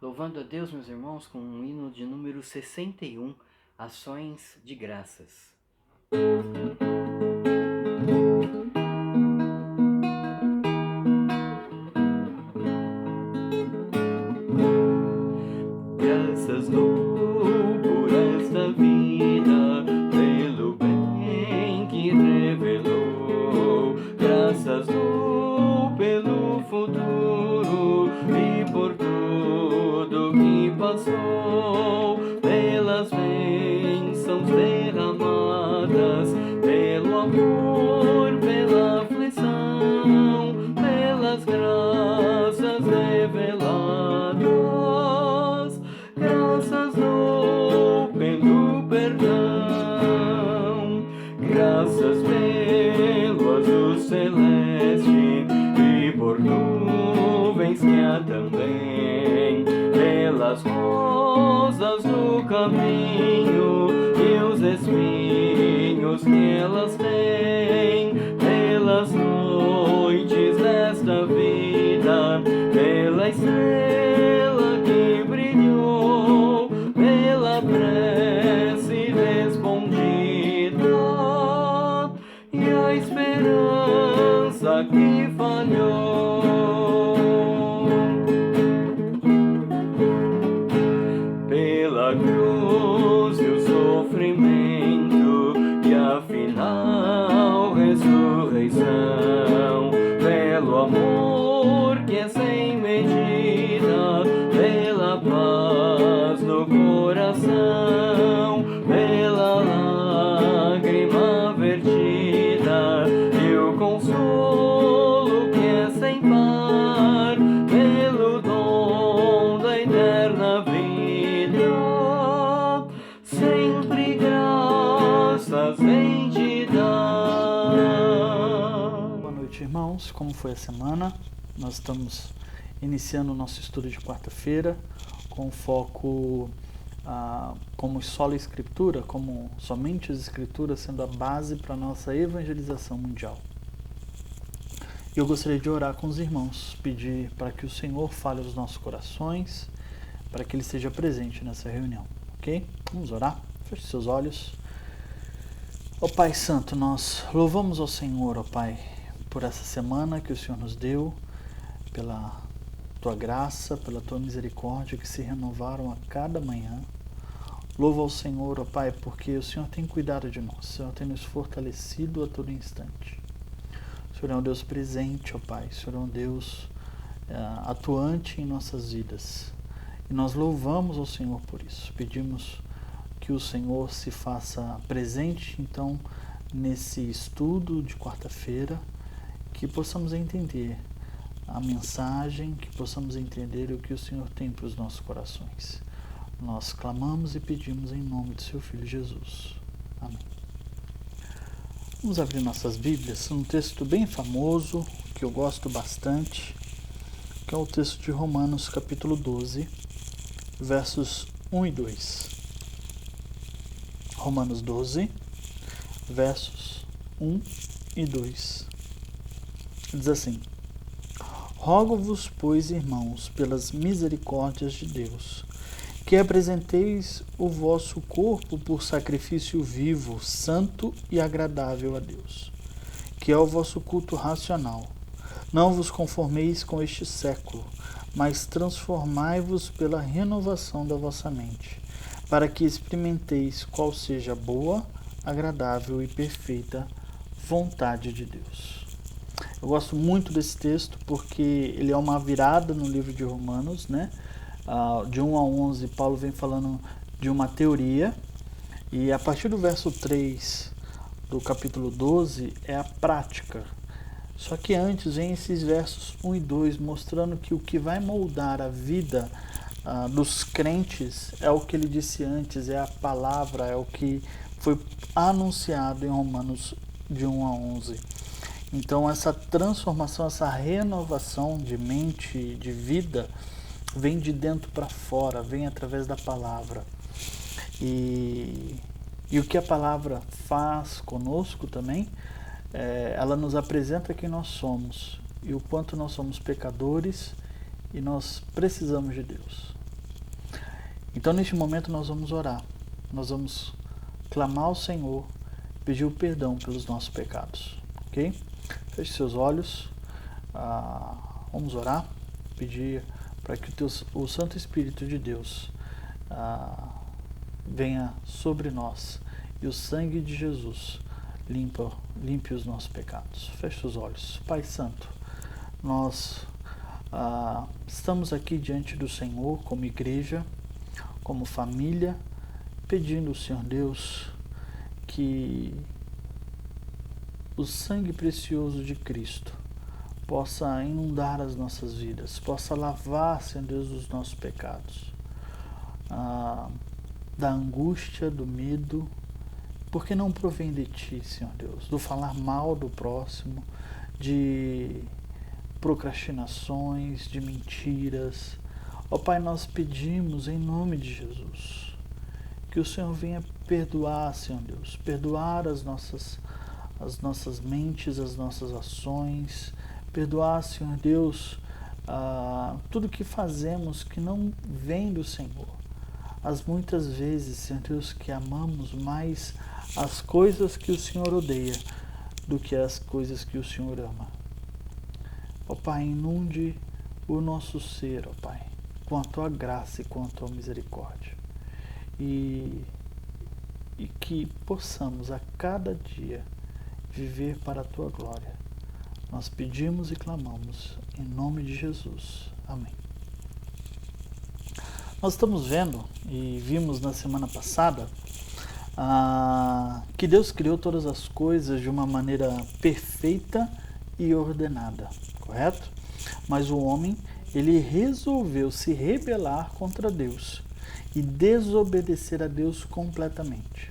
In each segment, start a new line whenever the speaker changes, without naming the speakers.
Louvando a Deus, meus irmãos, com um hino de número 61, Ações de Graças. Graças dou por esta vida, pelo bem que revelou. Graças dou pelo futuro e por tudo que passou, pelas bênçãos derramadas, pelo amor, pela aflição, pelas graças reveladas. Graças dou pelo perdão, graças pelo azul celeste e por nuvens que há também, pelas rosas do caminho e os espinhos que elas têm, pelas noites desta vida, pela estrela que brilhou, pela prece respondida e a esperança que falhou, pela cruz e o sofrimento e afinal ressurreição, pelo amor que é sem medida, pela paz no coração, pela lágrima vertida e o consolo que é sem par, pelo dom da eterna vida, sempre graças em te dar.
Boa noite, irmãos. Como foi a semana? Nós estamos iniciando o nosso estudo de quarta-feira com foco como sola escritura, como somente as escrituras sendo a base para a nossa evangelização mundial. Eu gostaria de orar com os irmãos, pedir para que o Senhor fale aos nossos corações, para que Ele esteja presente nessa reunião, ok? Vamos orar? Feche seus olhos. Ó Pai Santo, nós louvamos ao Senhor, ó Pai, por essa semana que o Senhor nos deu, pela Tua graça, pela Tua misericórdia que se renovaram a cada manhã. Louvo ao Senhor, ó Pai, porque o Senhor tem cuidado de nós, o Senhor tem nos fortalecido a todo instante. O Senhor é um Deus presente, ó Pai, o Senhor é um Deus atuante em nossas vidas. E nós louvamos ao Senhor por isso, pedimos que o Senhor se faça presente, então, nesse estudo de quarta-feira, que possamos entender a mensagem, que possamos entender o que o Senhor tem para os nossos corações. Nós clamamos e pedimos em nome do Seu Filho Jesus. Amém. Vamos abrir nossas Bíblias, um texto bem famoso, que eu gosto bastante, que é o texto de Romanos, capítulo 12, versos 1 e 2. Romanos 12, versos 1 e 2. Diz assim: Rogo-vos, pois, irmãos, pelas misericórdias de Deus, que apresenteis o vosso corpo por sacrifício vivo, santo e agradável a Deus, que é o vosso culto racional. Não vos conformeis com este século, mas transformai-vos pela renovação da vossa mente, para que experimenteis qual seja a boa, agradável e perfeita vontade de Deus. Eu gosto muito desse texto porque ele é uma virada no livro de Romanos, né? De 1 a 11, Paulo vem falando de uma teoria, e a partir do verso 3 do capítulo 12 é a prática. Só que antes vem esses versos 1 e 2 mostrando que o que vai moldar a vida dos crentes é o que ele disse antes, é a palavra, é o que foi anunciado em Romanos de 1 a 11. Então essa transformação, essa renovação de mente, de vida, vem de dentro para fora, vem através da palavra. E o que a palavra faz conosco também, ela nos apresenta quem nós somos e o quanto nós somos pecadores e nós precisamos de Deus. Então, neste momento, nós vamos orar. Nós vamos clamar ao Senhor, pedir o perdão pelos nossos pecados. Ok? Feche seus olhos. Vamos orar. Pedir para que o Santo Espírito de Deus venha sobre nós e o sangue de Jesus limpe os nossos pecados. Feche os olhos. Pai Santo, nós estamos aqui diante do Senhor como igreja, como família, pedindo ao Senhor Deus que o sangue precioso de Cristo possa inundar as nossas vidas, possa lavar, Senhor Deus, os nossos pecados, da angústia, do medo, porque não provém de Ti, Senhor Deus, do falar mal do próximo, de procrastinações, de mentiras. Ó Pai, nós pedimos em nome de Jesus que o Senhor venha perdoar, Senhor Deus, perdoar as nossas mentes, as nossas ações, perdoar, Senhor Deus, tudo que fazemos que não vem do Senhor. As muitas vezes, Senhor Deus, que amamos mais as coisas que o Senhor odeia do que as coisas que o Senhor ama. Ó Pai, inunde o nosso ser, ó Pai, com a Tua graça e com a Tua misericórdia. E que possamos a cada dia viver para a Tua glória. Nós pedimos e clamamos em nome de Jesus. Amém. Nós estamos vendo e vimos na semana passada que Deus criou todas as coisas de uma maneira perfeita e ordenada, correto? Mas o homem, ele resolveu se rebelar contra Deus e desobedecer a Deus completamente.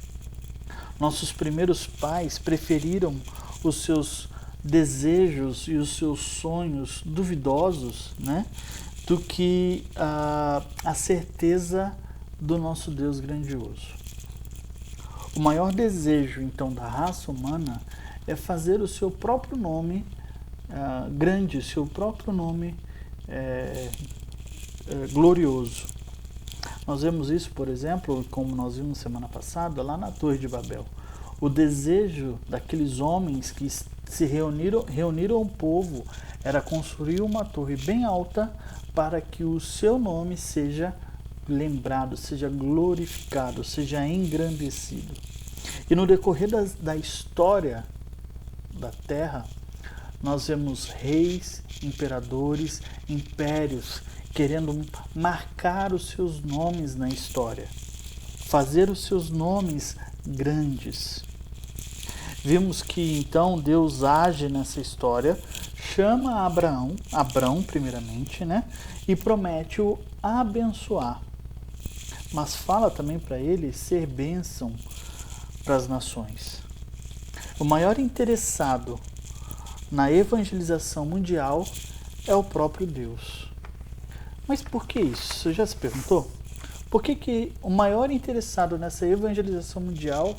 Nossos primeiros pais preferiram os seus desejos e os seus sonhos duvidosos, né, do que a certeza do nosso Deus grandioso. O maior desejo, então, da raça humana é fazer o seu próprio nome grande, seu próprio nome glorioso. Nós vemos isso, por exemplo, como nós vimos semana passada, lá na Torre de Babel. O desejo daqueles homens que se reuniram o povo era construir uma torre bem alta para que o seu nome seja lembrado, seja glorificado, seja engrandecido. E no decorrer da história da Terra, nós vemos reis, imperadores, impérios querendo marcar os seus nomes na história, fazer os seus nomes grandes. Vimos que então Deus age nessa história, chama Abrão primeiramente, né, e promete-o abençoar. Mas fala também para ele ser bênção para as nações. O maior interessado na evangelização mundial é o próprio Deus. Mas por que isso? Você já se perguntou? Por que o maior interessado nessa evangelização mundial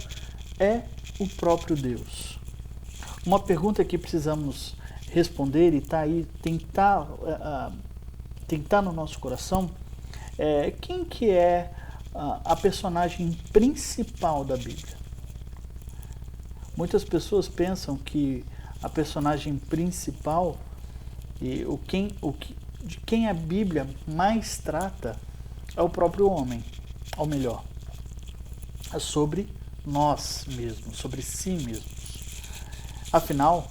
é o próprio Deus? Uma pergunta que precisamos responder e tentar no nosso coração é: quem que é a personagem principal da Bíblia? Muitas pessoas pensam que a personagem principal e de quem a Bíblia mais trata é o próprio homem, ou melhor, é sobre nós mesmos, sobre si mesmos. Afinal,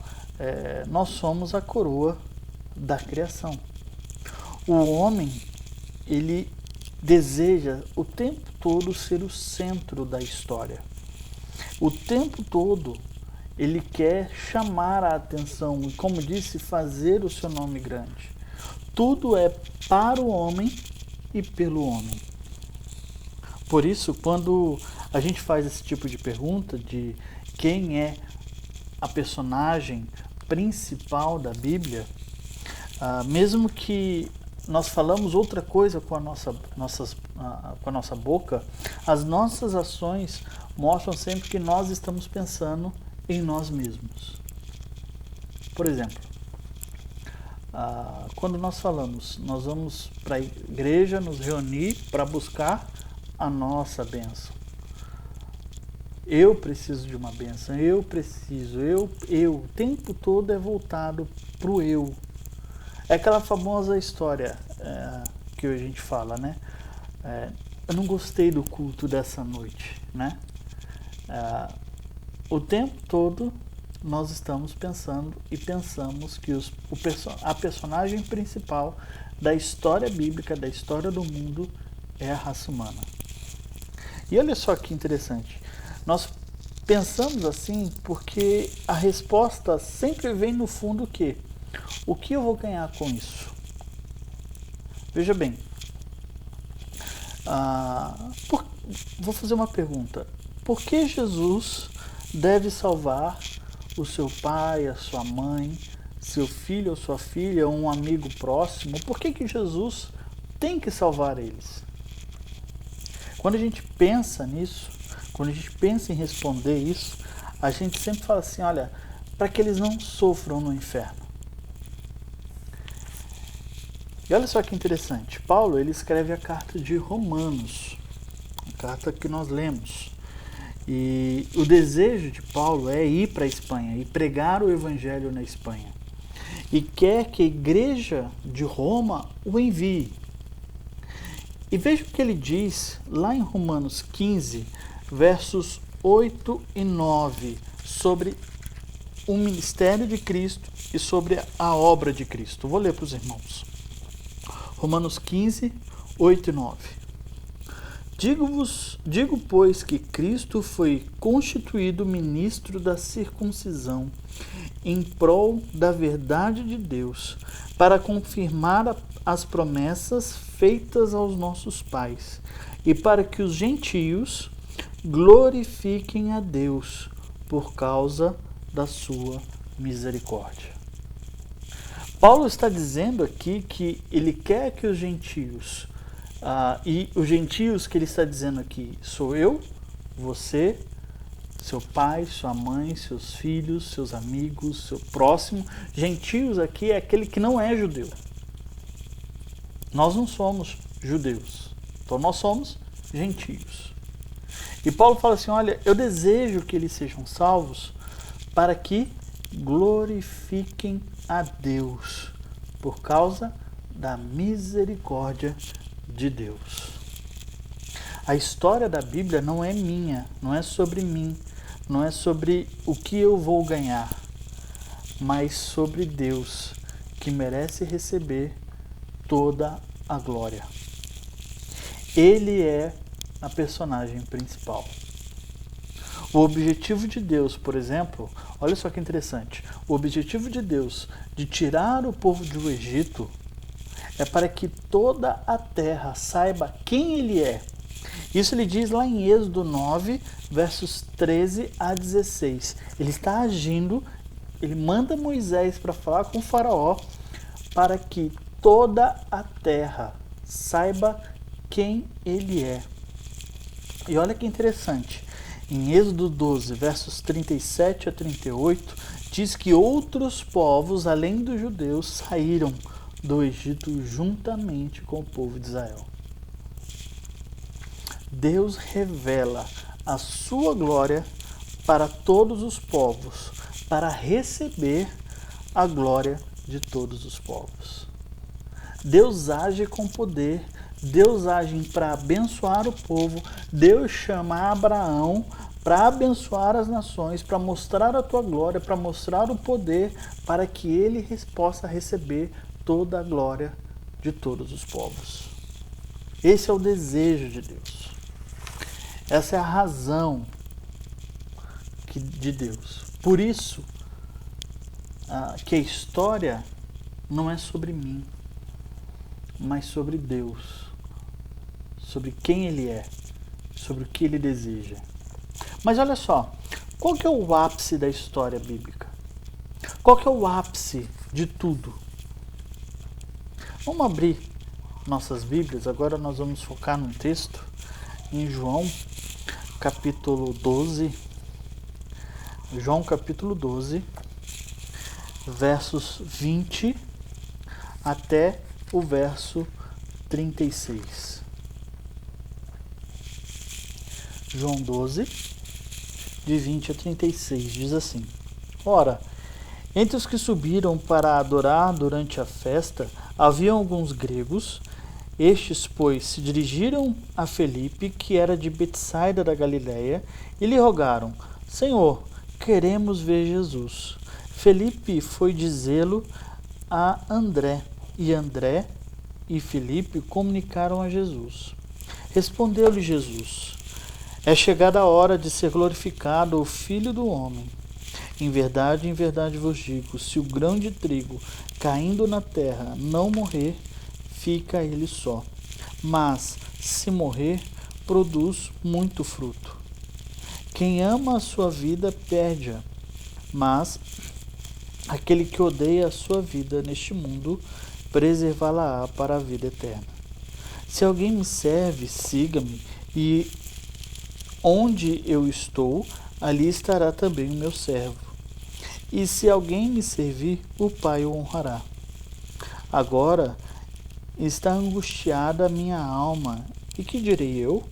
nós somos a coroa da criação. O homem, ele deseja o tempo todo ser o centro da história. O tempo todo ele quer chamar a atenção e, como disse, fazer o seu nome grande. Tudo é para o homem e pelo homem. Por isso, quando a gente faz esse tipo de pergunta de quem é a personagem principal da Bíblia, mesmo que nós falamos outra coisa com a nossa boca, as nossas ações mostram sempre que nós estamos pensando em nós mesmos. Por exemplo, quando nós falamos, nós vamos para a igreja nos reunir para buscar a nossa bênção. Eu preciso de uma bênção, eu preciso, o tempo todo é voltado para o eu. É aquela famosa história que a gente fala, né? Eu não gostei do culto dessa noite, né? O tempo todo nós estamos pensando e pensamos que a personagem principal da história bíblica, da história do mundo, é a raça humana. E olha só que interessante, nós pensamos assim porque a resposta sempre vem no fundo o que eu vou ganhar com isso? Veja bem, vou fazer uma pergunta, por que Jesus deve salvar o seu pai, a sua mãe, seu filho ou sua filha, ou um amigo próximo? Por que Jesus tem que salvar eles? Quando a gente pensa nisso, quando a gente pensa em responder isso, a gente sempre fala assim, olha, para que eles não sofram no inferno. E olha só que interessante, Paulo ele escreve a carta de Romanos, a carta que nós lemos. E o desejo de Paulo é ir para a Espanha e pregar o evangelho na Espanha. E quer que a igreja de Roma o envie. E veja o que ele diz lá em Romanos 15, versos 8 e 9, sobre o ministério de Cristo e sobre a obra de Cristo. Vou ler para os irmãos. Romanos 15, 8 e 9. Digo, pois, que Cristo foi constituído ministro da circuncisão em prol da verdade de Deus, para confirmar as promessas feitas aos nossos pais, e para que os gentios glorifiquem a Deus por causa da sua misericórdia. Paulo está dizendo aqui que ele quer que os gentios, e os gentios que ele está dizendo aqui sou eu, você, seu pai, sua mãe, seus filhos, seus amigos, seu próximo. Gentios aqui é aquele que não é judeu. Nós não somos judeus, então nós somos gentios. E Paulo fala assim, olha, eu desejo que eles sejam salvos para que glorifiquem a Deus por causa da misericórdia de Deus. A história da Bíblia não é minha, não é sobre mim, não é sobre o que eu vou ganhar, mas sobre Deus, que merece receber toda a glória. Ele é a personagem principal. O objetivo de Deus, por exemplo, olha só que interessante, o objetivo de Deus de tirar o povo do Egito é para que toda a terra saiba quem ele é. Isso ele diz lá em Êxodo 9, versos 13 a 16. Ele está agindo, ele manda Moisés para falar com o faraó para que toda a terra saiba quem ele é. E olha que interessante, em Êxodo 12, versos 37 a 38, diz que outros povos, além dos judeus, saíram do Egito juntamente com o povo de Israel. Deus revela a sua glória para todos os povos, para receber a glória de todos os povos. Deus age com poder, Deus age para abençoar o povo, Deus chama Abraão para abençoar as nações, para mostrar a tua glória, para mostrar o poder, para que ele possa receber toda a glória de todos os povos. Esse é o desejo de Deus. Essa é a razão de Deus. Por isso que a história não é sobre mim, mas sobre Deus, sobre quem Ele é, sobre o que Ele deseja. Mas olha só, qual que é o ápice da história bíblica? Qual que é o ápice de tudo? Vamos abrir nossas Bíblias, agora nós vamos focar num texto em João, capítulo 12. João, capítulo 12, versos 20 até o verso 36. João 12, de 20 a 36, diz assim: Ora, entre os que subiram para adorar durante a festa, haviam alguns gregos. Estes, pois, se dirigiram a Felipe, que era de Betsaida da Galiléia, e lhe rogaram: Senhor, queremos ver Jesus. Felipe foi dizê-lo a André, e André e Felipe comunicaram a Jesus. Respondeu-lhe Jesus: É chegada a hora de ser glorificado o Filho do Homem. Em verdade vos digo, se o grão de trigo caindo na terra não morrer, fica ele só. Mas, se morrer, produz muito fruto. Quem ama a sua vida, perde-a. Mas, aquele que odeia a sua vida neste mundo, preservá-la-á para a vida eterna. Se alguém me serve, siga-me, e onde eu estou, ali estará também o meu servo. E se alguém me servir, o Pai o honrará. Agora está angustiada a minha alma. E que direi eu?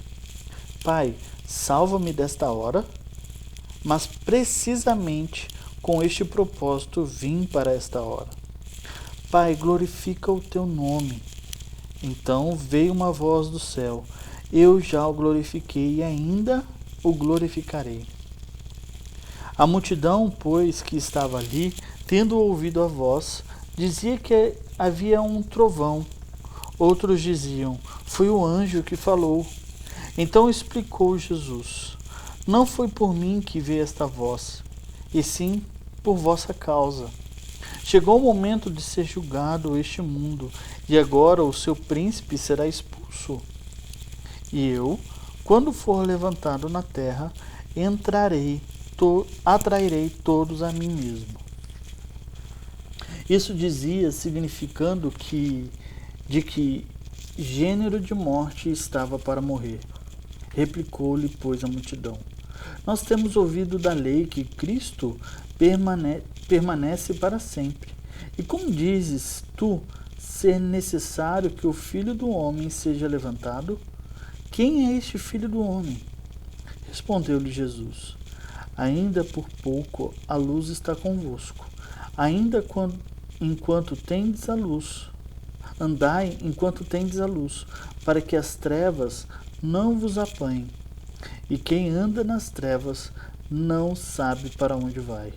Pai, salva-me desta hora. Mas precisamente com este propósito vim para esta hora. Pai, glorifica o teu nome. Então veio uma voz do céu: Eu já o glorifiquei e ainda o glorificarei. A multidão, pois, que estava ali, tendo ouvido a voz, dizia que havia um trovão. Outros diziam: Foi o anjo que falou. Então explicou Jesus: Não foi por mim que veio esta voz, e sim por vossa causa. Chegou o momento de ser julgado este mundo, e agora o seu príncipe será expulso. E eu, quando for levantado na terra, atrairei todos a mim mesmo. Isso dizia, significando de que gênero de morte estava para morrer. Replicou-lhe, pois, a multidão: Nós temos ouvido da lei que Cristo permanece para sempre. E como dizes tu ser necessário que o Filho do Homem seja levantado? Quem é este Filho do Homem? Respondeu-lhe Jesus: Ainda por pouco a luz está convosco. Enquanto tendes a luz, andai enquanto tendes a luz, para que as trevas não vos apanhem. E quem anda nas trevas não sabe para onde vai.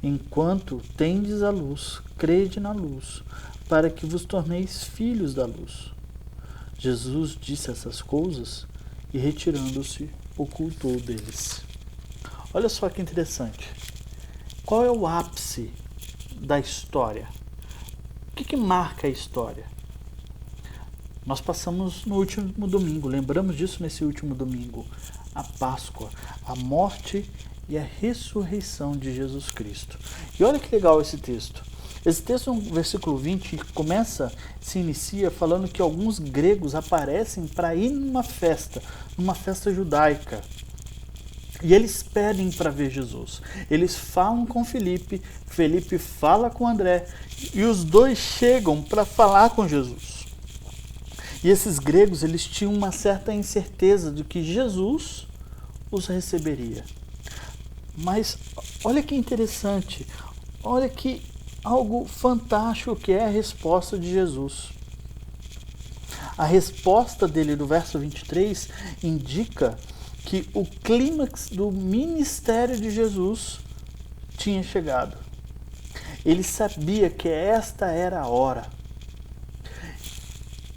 Enquanto tendes a luz, crede na luz, para que vos torneis filhos da luz. Jesus disse essas coisas e, retirando-se, ocultou deles. Olha só que interessante. Qual é o ápice da história? O que marca a história? Nós passamos no último domingo, lembramos disso nesse último domingo, a Páscoa, a morte e a ressurreição de Jesus Cristo. E olha que legal esse texto. Esse texto, no versículo 20, se inicia falando que alguns gregos aparecem para ir numa festa judaica. E eles pedem para ver Jesus. Eles falam com Felipe, Felipe fala com André, e os dois chegam para falar com Jesus. E esses gregos, eles tinham uma certa incerteza de que Jesus os receberia. Mas olha que interessante, olha que algo fantástico que é a resposta de Jesus. A resposta dele do verso 23 indica que o clímax do ministério de Jesus tinha chegado. Ele sabia que esta era a hora.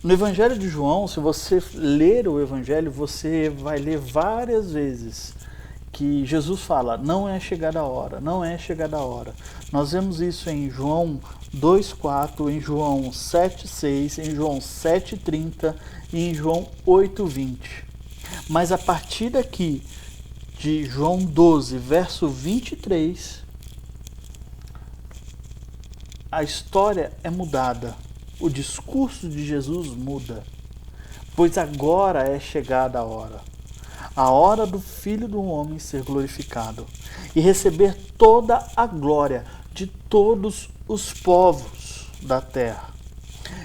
No Evangelho de João, se você ler o Evangelho, você vai ler várias vezes que Jesus fala: não é chegada a hora, não é chegada a hora. Nós vemos isso em João 2,4, em João 7,6, em João 7,30 e em João 8,20. Mas a partir daqui, de João 12, verso 23, a história é mudada. O discurso de Jesus muda. Pois agora é chegada a hora do Filho do Homem ser glorificado e receber toda a glória de todos os povos. da terra.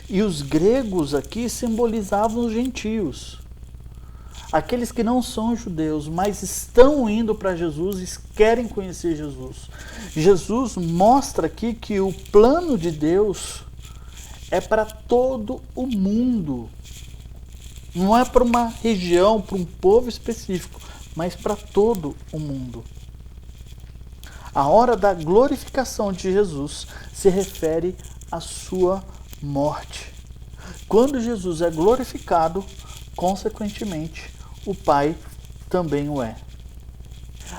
E os gregos aqui simbolizavam os gentios. Aqueles que não são judeus, mas estão indo para Jesus e querem conhecer Jesus. Jesus mostra aqui que o plano de Deus é para todo o mundo. Não é para uma região, para um povo específico, mas para todo o mundo. A hora da glorificação de Jesus se refere à sua morte. Quando Jesus é glorificado, consequentemente, o Pai também o é.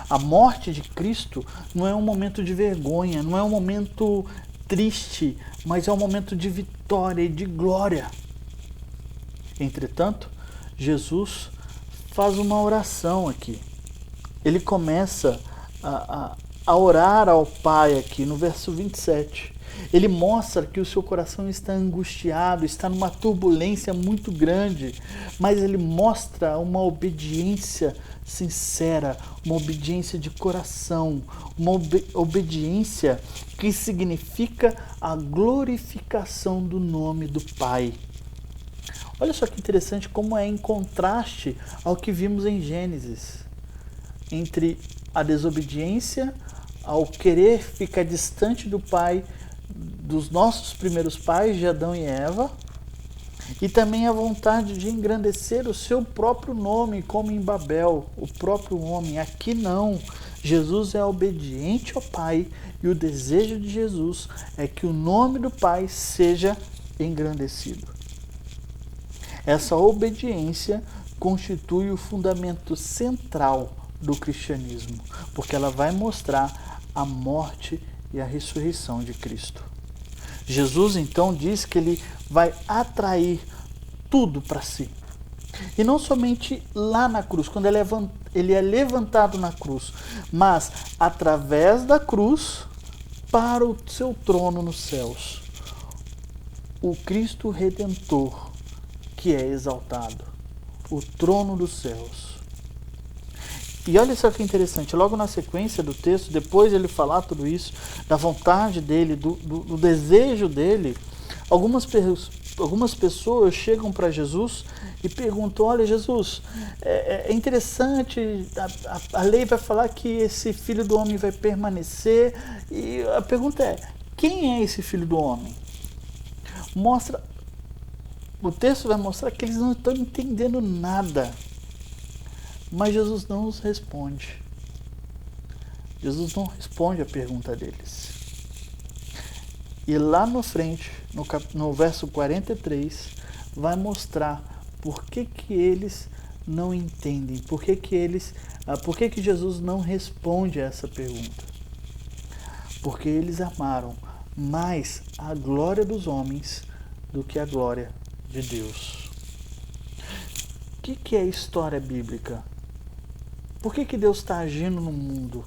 A morte de Cristo não é um momento de vergonha, não é um momento triste, mas é um momento de vitória e de glória. Entretanto, Jesus faz uma oração aqui. Ele começa a orar ao Pai aqui no verso 27. Ele mostra que o seu coração está angustiado, está numa turbulência muito grande, mas ele mostra uma obediência sincera, uma obediência de coração, uma obediência que significa a glorificação do nome do Pai. Olha só que interessante como é em contraste ao que vimos em Gênesis, entre a desobediência, ao querer ficar distante do Pai, dos nossos primeiros pais, de Adão e Eva, e também a vontade de engrandecer o seu próprio nome, como em Babel, o próprio homem. Aqui não. Jesus é obediente ao Pai e o desejo de Jesus é que o nome do Pai seja engrandecido. Essa obediência constitui o fundamento central do cristianismo, porque ela vai mostrar a morte e a ressurreição de Cristo. Jesus então diz que ele vai atrair tudo para si. E não somente lá na cruz, quando ele é levantado na cruz, mas através da cruz para o seu trono nos céus. O Cristo Redentor que é exaltado, o trono dos céus. E olha só que interessante, logo na sequência do texto, depois ele falar tudo isso, da vontade dele, do desejo dele, algumas pessoas chegam para Jesus e perguntam: olha, Jesus, é interessante, a lei vai falar que esse filho do homem vai permanecer, e a pergunta é: quem é esse filho do homem? O texto vai mostrar que eles não estão entendendo nada. Mas Jesus não os responde. Jesus não responde a pergunta deles. E lá na frente, no verso 43, vai mostrar por que eles não entendem, por que Jesus não responde a essa pergunta. Porque eles amaram mais a glória dos homens do que a glória de Deus. O que é história bíblica? Por que Deus está agindo no mundo?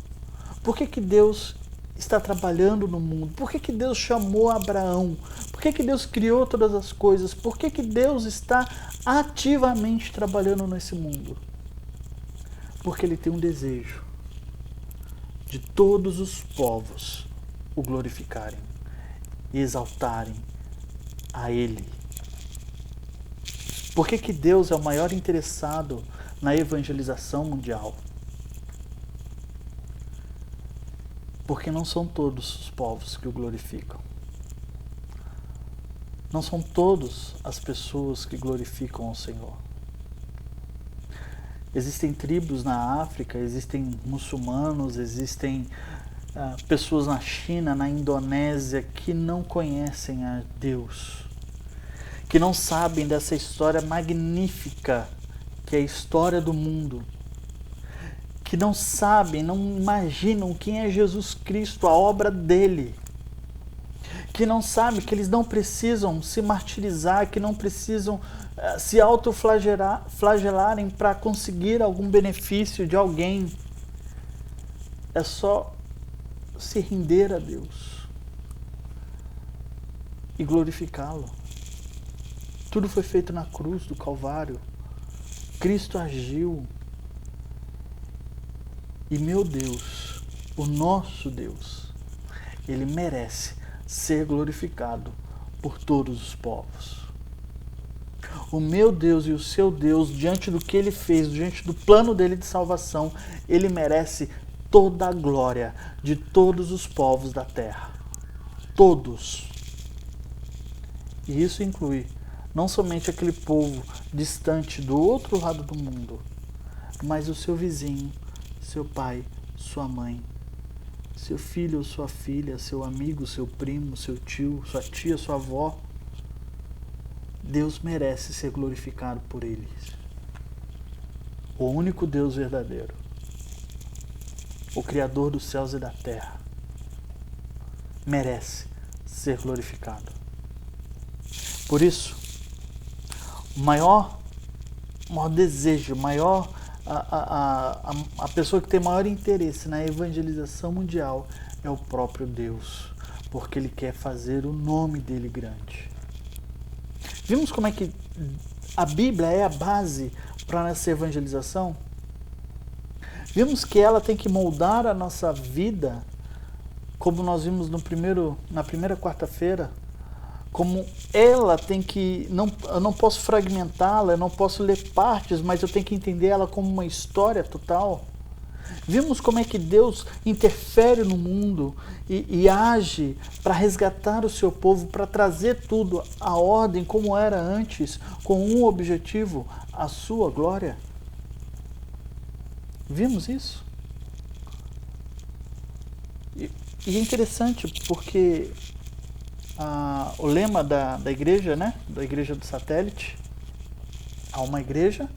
Por que Deus está trabalhando no mundo? Por que Deus chamou Abraão? Por que Deus criou todas as coisas? Por que Deus está ativamente trabalhando nesse mundo? Porque Ele tem um desejo de todos os povos o glorificarem e exaltarem a Ele. Por que Deus é o maior interessado na evangelização mundial? Porque não são todos os povos que o glorificam. Não são todas as pessoas que glorificam ao Senhor. Existem tribos na África, existem muçulmanos, existem pessoas na China, na Indonésia, que não conhecem a Deus, que não sabem dessa história magnífica que é a história do mundo, que não sabem, não imaginam quem é Jesus Cristo, a obra dele, que não sabem que eles não precisam se martirizar, que não precisam se autoflagelarem para conseguir algum benefício de alguém. É só se render a Deus e glorificá-lo. Tudo foi feito na cruz do Calvário. Cristo agiu. E meu Deus, o nosso Deus, Ele merece ser glorificado por todos os povos. O meu Deus e o seu Deus, diante do que Ele fez, diante do plano dele de salvação, Ele merece toda a glória de todos os povos da terra. Todos. E isso inclui não somente aquele povo distante do outro lado do mundo, mas o seu vizinho, seu pai, sua mãe, seu filho ou sua filha, seu amigo, seu primo, seu tio, sua tia, sua avó. Deus merece ser glorificado por eles. O único Deus verdadeiro, o Criador dos céus e da terra, merece ser glorificado. Por isso, o maior desejo, a pessoa que tem maior interesse na evangelização mundial é o próprio Deus, porque Ele quer fazer o nome dele grande. Vimos como é que a Bíblia é a base para essa evangelização? Vimos que ela tem que moldar a nossa vida, como nós vimos na primeira quarta-feira, como ela tem que... eu não posso fragmentá-la, eu não posso ler partes, mas eu tenho que entender ela como uma história total. Vimos como é que Deus interfere no mundo e age para resgatar o seu povo, para trazer tudo à ordem como era antes, com um objetivo, a sua glória. Vimos isso? E é interessante porque o lema da igreja, né? Da igreja do satélite, há uma igreja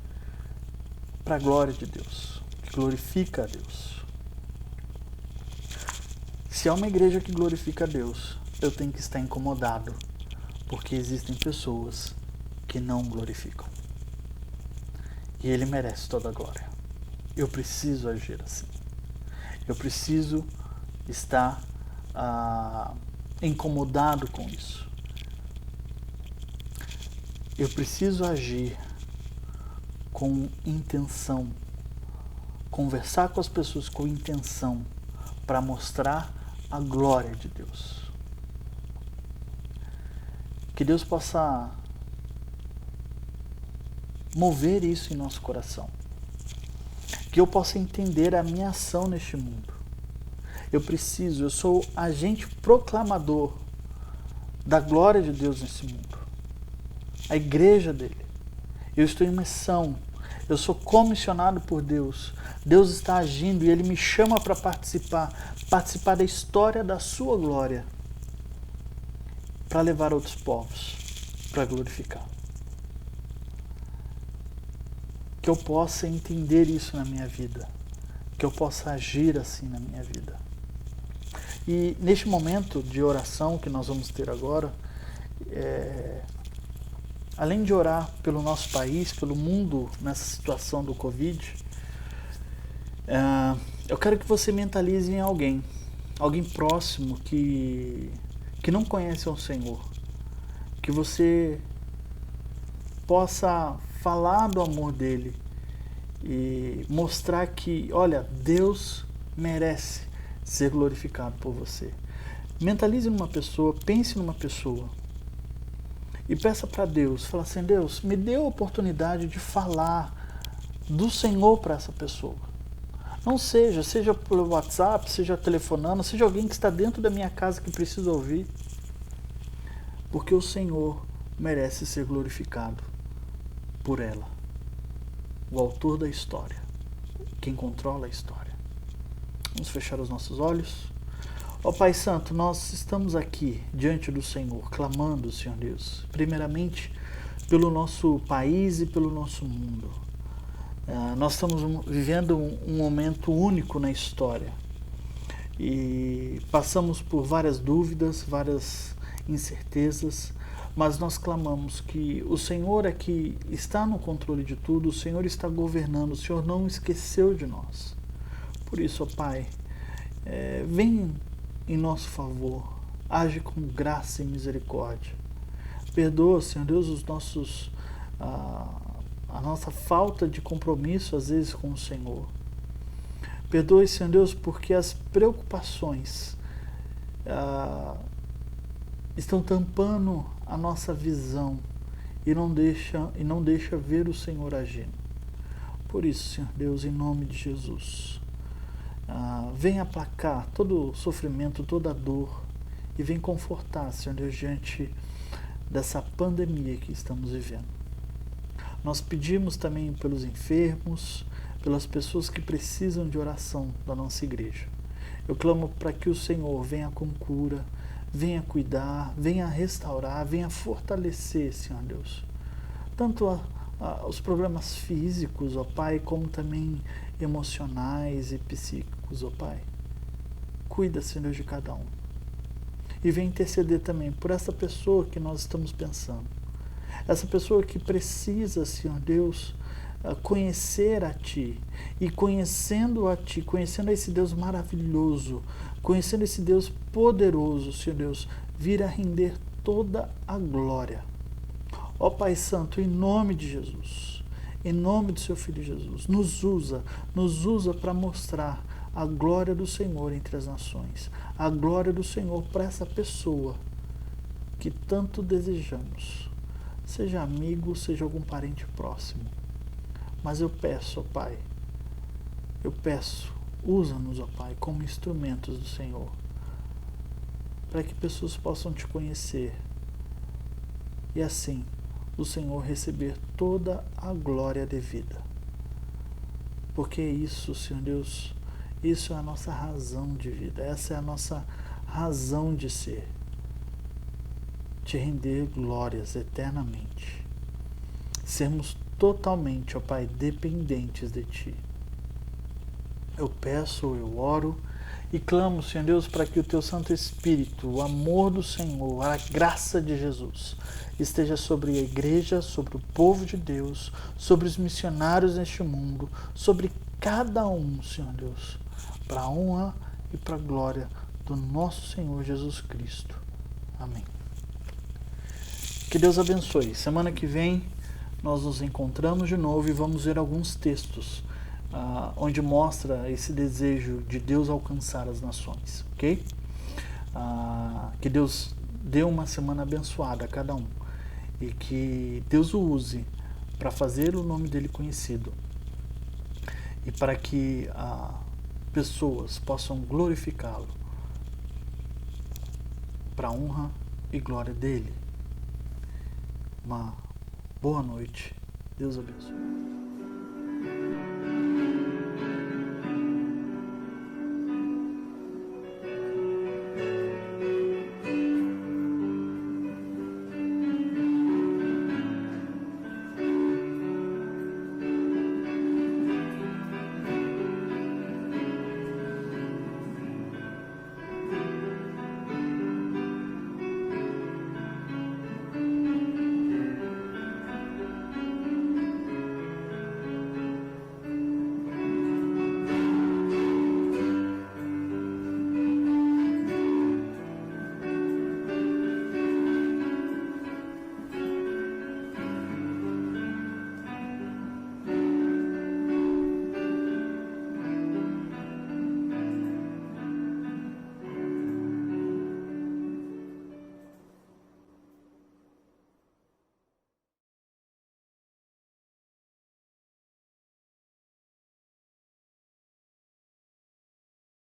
para a glória de Deus, que glorifica a Deus. Se há uma igreja que glorifica a Deus, eu tenho que estar incomodado, porque existem pessoas que não glorificam. E Ele merece toda a glória. Eu preciso agir assim. Eu preciso estar incomodado com isso. Eu preciso agir com intenção, conversar com as pessoas com intenção para mostrar a glória de Deus. Que Deus possa mover isso em nosso coração. Que eu possa entender a minha ação neste mundo. Eu sou agente proclamador da glória de Deus nesse mundo. A igreja dele. Eu estou em missão. Eu sou comissionado por Deus. Deus está agindo e Ele me chama para participar da história da sua glória, para levar outros povos, para glorificar. Que eu possa entender isso na minha vida, que eu possa agir assim na minha vida. E neste momento de oração que nós vamos ter agora, além de orar pelo nosso país, pelo mundo nessa situação do Covid, eu quero que você mentalize em alguém próximo que não conhece ao Senhor, que você possa falar do amor dele e mostrar que, olha, Deus merece ser glorificado por você. Mentalize numa pessoa, pense numa pessoa e peça para Deus, fala assim: Deus, me dê a oportunidade de falar do Senhor para essa pessoa. Não seja pelo WhatsApp, seja telefonando, seja alguém que está dentro da minha casa que precisa ouvir, porque o Senhor merece ser glorificado por ela, o autor da história, quem controla a história. Vamos fechar os nossos olhos. Ó Pai Santo, nós estamos aqui diante do Senhor, clamando, Senhor Deus, primeiramente pelo nosso país e pelo nosso mundo. Nós estamos vivendo um momento único na história e passamos por várias dúvidas, várias incertezas, mas nós clamamos que o Senhor é que está no controle de tudo, o Senhor está governando, o Senhor não esqueceu de nós. Por isso, ó Pai, vem em nosso favor, age com graça e misericórdia. Perdoa, Senhor Deus, a nossa falta de compromisso, às vezes, com o Senhor. Perdoe, Senhor Deus, porque as preocupações estão tampando a nossa visão e não deixa ver o Senhor agindo. Por isso, Senhor Deus, em nome de Jesus, vem aplacar todo o sofrimento, toda a dor e vem confortar, Senhor Deus, diante dessa pandemia que estamos vivendo. Nós pedimos também pelos enfermos, pelas pessoas que precisam de oração da nossa igreja. Eu clamo para que o Senhor venha com cura, venha cuidar, venha restaurar, venha fortalecer, Senhor Deus, tanto os problemas físicos, ó Pai, como também emocionais e psíquicos, ó Pai. Cuida, Senhor, de cada um. E vem interceder também por essa pessoa que nós estamos pensando. Essa pessoa que precisa, Senhor Deus, conhecer a Ti. E conhecendo a Ti, conhecendo esse Deus maravilhoso, conhecendo esse Deus poderoso, Senhor Deus, vir a render toda a glória. Ó Pai Santo, em nome de Jesus, em nome do Seu Filho Jesus, nos usa para mostrar a glória do Senhor entre as nações, a glória do Senhor para essa pessoa que tanto desejamos, seja amigo, seja algum parente próximo. Mas eu peço, ó Pai, usa-nos, ó Pai, como instrumentos do Senhor, para que pessoas possam Te conhecer e assim o Senhor receber toda a glória devida. Porque isso, Senhor Deus, isso é a nossa razão de vida, essa é a nossa razão de ser. Te render glórias eternamente. Sermos totalmente, ó Pai, dependentes de Ti. Eu peço, eu oro e clamo, Senhor Deus, para que o Teu Santo Espírito, o amor do Senhor, a graça de Jesus, esteja sobre a igreja, sobre o povo de Deus, sobre os missionários neste mundo, sobre cada um, Senhor Deus, para a honra e para a glória do nosso Senhor Jesus Cristo. Amém. Que Deus abençoe. Semana que vem nós nos encontramos de novo e vamos ver alguns textos onde mostra esse desejo de Deus alcançar as nações, ok? Que Deus dê uma semana abençoada a cada um e que Deus o use para fazer o nome dele conhecido e para que pessoas possam glorificá-lo para a honra e glória dele. Uma boa noite. Deus abençoe.